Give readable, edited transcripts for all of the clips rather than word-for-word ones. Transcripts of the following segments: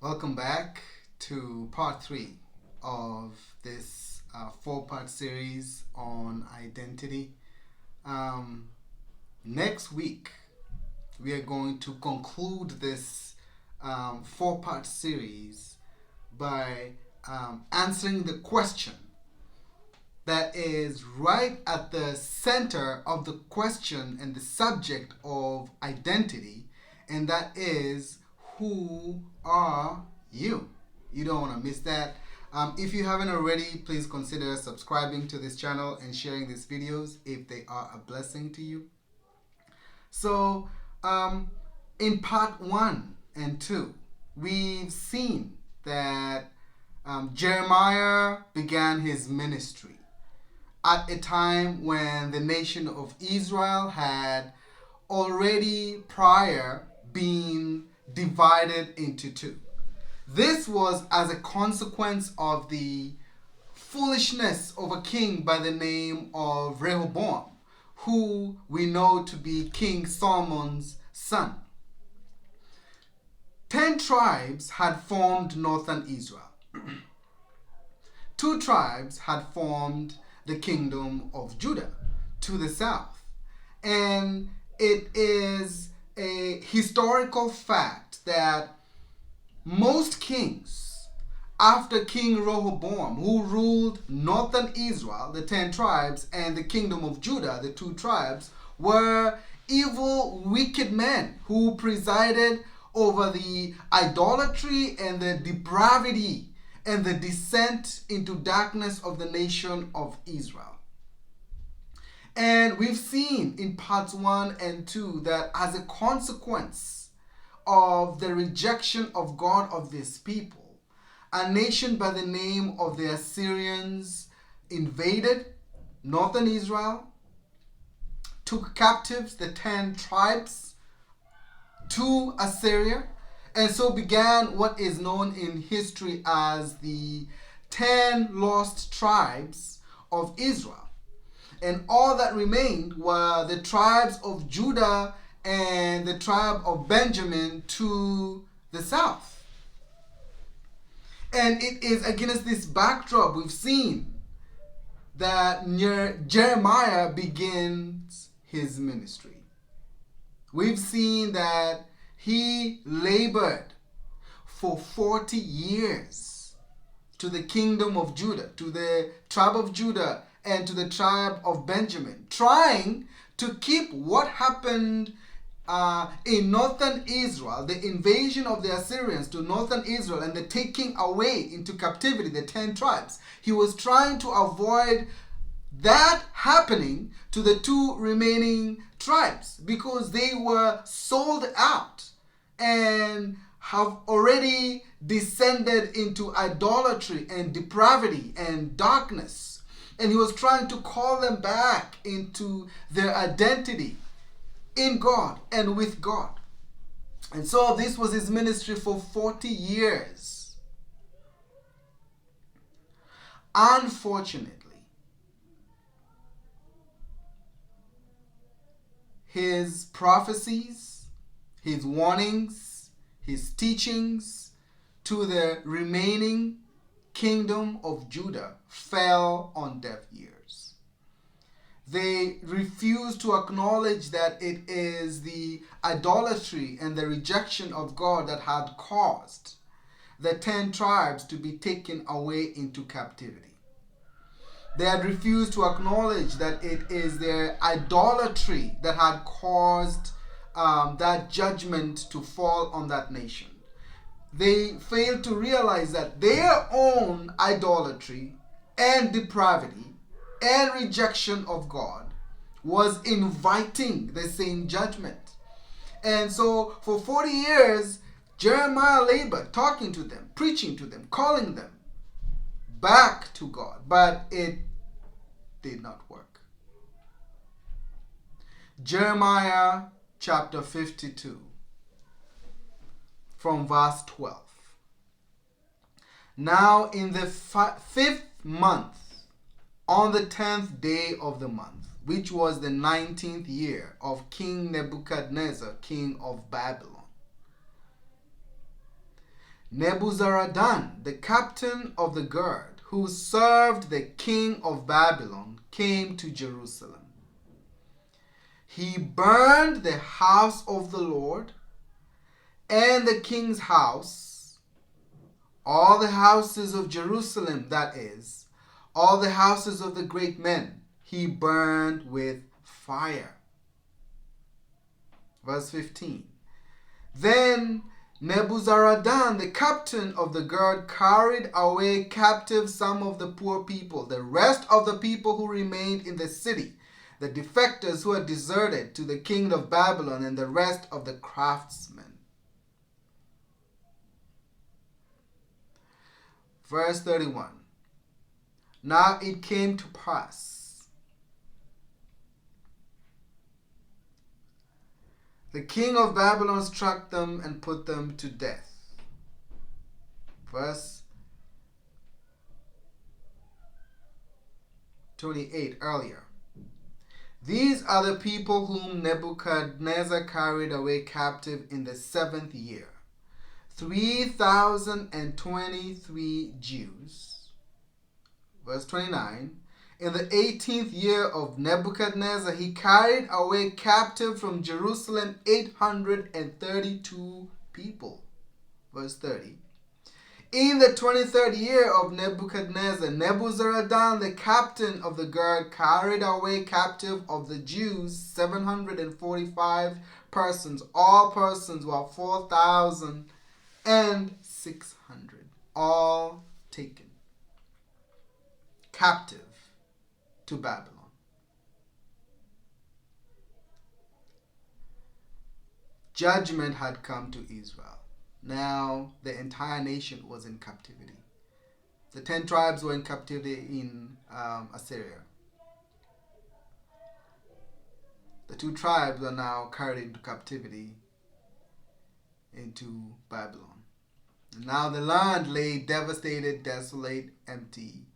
Welcome back to part 3 of this 4-part series on identity. Next week, we are going to conclude this 4-part series by answering the question that is right at the center of the question and the subject of identity, and that is, who are you? You don't want to miss that. If you haven't already, please consider subscribing to this channel and sharing these videos if they are a blessing to you. So, in part 1 and 2, we've seen that Jeremiah began his ministry at a time when the nation of Israel had already prior been divided into two. This was as a consequence of the foolishness of a king by the name of Rehoboam, who we know to be King Solomon's son. 10 tribes had formed northern Israel. 2 tribes had formed the kingdom of Judah to the south. And it is a historical fact that most kings after King Rehoboam, who ruled northern Israel, the 10 tribes, and the kingdom of Judah, the 2 tribes, were evil, wicked men who presided over the idolatry and the depravity and the descent into darkness of the nation of Israel. And we've seen in parts 1 and 2 that as a consequence of the rejection of God of this people, a nation by the name of the Assyrians invaded northern Israel, took captives the 10 tribes to Assyria, and so began what is known in history as the 10 lost tribes of Israel. And all that remained were the tribes of Judah and the tribe of Benjamin to the south. And it is against this backdrop we've seen that Jeremiah begins his ministry. We've seen that he labored for 40 years to the kingdom of Judah, to the tribe of Judah, and to the tribe of Benjamin, trying to keep what happened in northern Israel, the invasion of the Assyrians to northern Israel and the taking away into captivity the 10 tribes. He was trying to avoid that happening to the 2 remaining tribes because they were sold out and have already descended into idolatry and depravity and darkness. And he was trying to call them back into their identity in God and with God. And so this was his ministry for 40 years. Unfortunately, his prophecies, his warnings, his teachings to the remaining kingdom of Judah fell on deaf ears. They refused to acknowledge that it is the idolatry and the rejection of God that had caused the 10 tribes to be taken away into captivity. They had refused to acknowledge that it is their idolatry that had caused that judgment to fall on that nation. They failed to realize that their own idolatry and depravity and rejection of God was inviting the same judgment. And so for 40 years, Jeremiah labored, talking to them, preaching to them, calling them back to God, but it did not work. Jeremiah chapter 52 from verse 12. Now in the 5th month, on the 10th day of the month, which was the 19th year of King Nebuchadnezzar, king of Babylon, Nebuzaradan, the captain of the guard, who served the king of Babylon, came to Jerusalem. He burned the house of the Lord and the king's house, all the houses of Jerusalem, that is, all the houses of the great men, he burned with fire. Verse 15. Then Nebuzaradan, the captain of the guard, carried away captive some of the poor people, the rest of the people who remained in the city, the defectors who had deserted to the king of Babylon, and the rest of the craftsmen. Verse 31. Now it came to pass, the king of Babylon struck them and put them to death. Verse 28 earlier. These are the people whom Nebuchadnezzar carried away captive in the 7th year. 3,023 Jews. Verse 29. In the 18th year of Nebuchadnezzar, he carried away captive from Jerusalem 832 people. Verse 30. In the 23rd year of Nebuchadnezzar, Nebuzaradan, the captain of the guard, carried away captive of the Jews 745 persons. All persons were 4,600. All taken captive to Babylon. Judgment had come to Israel. Now the entire nation was in captivity. The 10 tribes were in captivity in Assyria. The 2 tribes are now carried into captivity into Babylon. And now the land lay devastated, desolate, empty.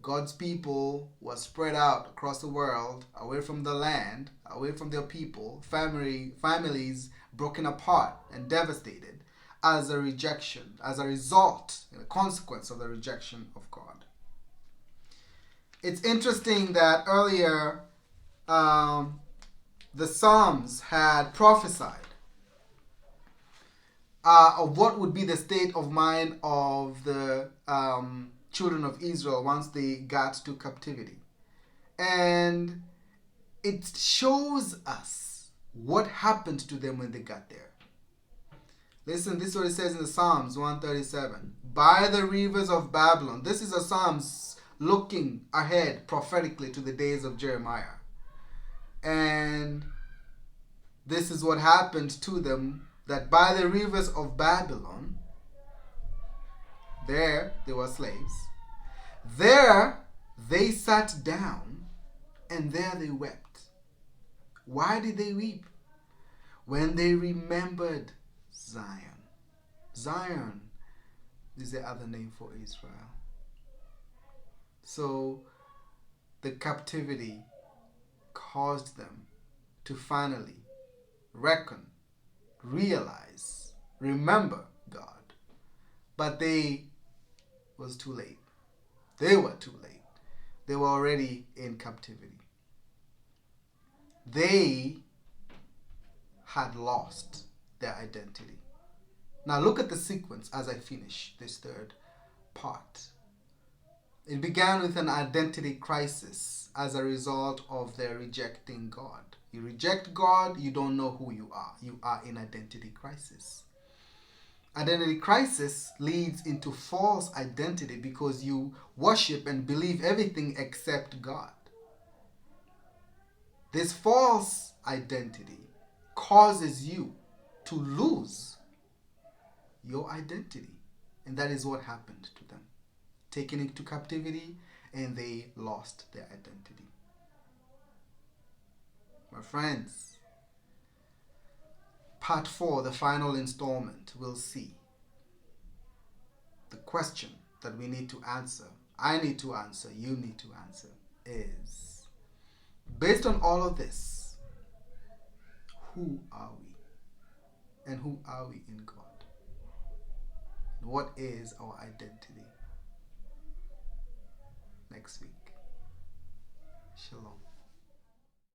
God's people were spread out across the world, away from the land, away from their people, families broken apart and devastated as a result, a consequence of the rejection of God. It's interesting that earlier the Psalms had prophesied of what would be the state of mind of the children of Israel once they got to captivity. And it shows us what happened to them when they got there. Listen, this is what it says in the Psalms 137. By the rivers of Babylon. This is a Psalms looking ahead prophetically to the days of Jeremiah. And this is what happened to them, that by the rivers of Babylon, there they were slaves. There they sat down, and there they wept. Why did they weep? When they remembered Zion. Zion is the other name for Israel. So the captivity caused them to finally reckon, realize, remember God. But was too late. They were too late. They were already in captivity. They had lost their identity. Now look at the sequence as I finish this 3rd part. It began with an identity crisis as a result of their rejecting God. You reject God, you don't know who you are. You are in identity crisis. Identity crisis leads into false identity because you worship and believe everything except God. This false identity causes you to lose your identity. And that is what happened to them. Taken into captivity, and they lost their identity. My friends, part 4, the final installment, we'll see. The question that we need to answer, I need to answer, you need to answer, is, based on all of this, who are we? And who are we in God? what is our identity next week.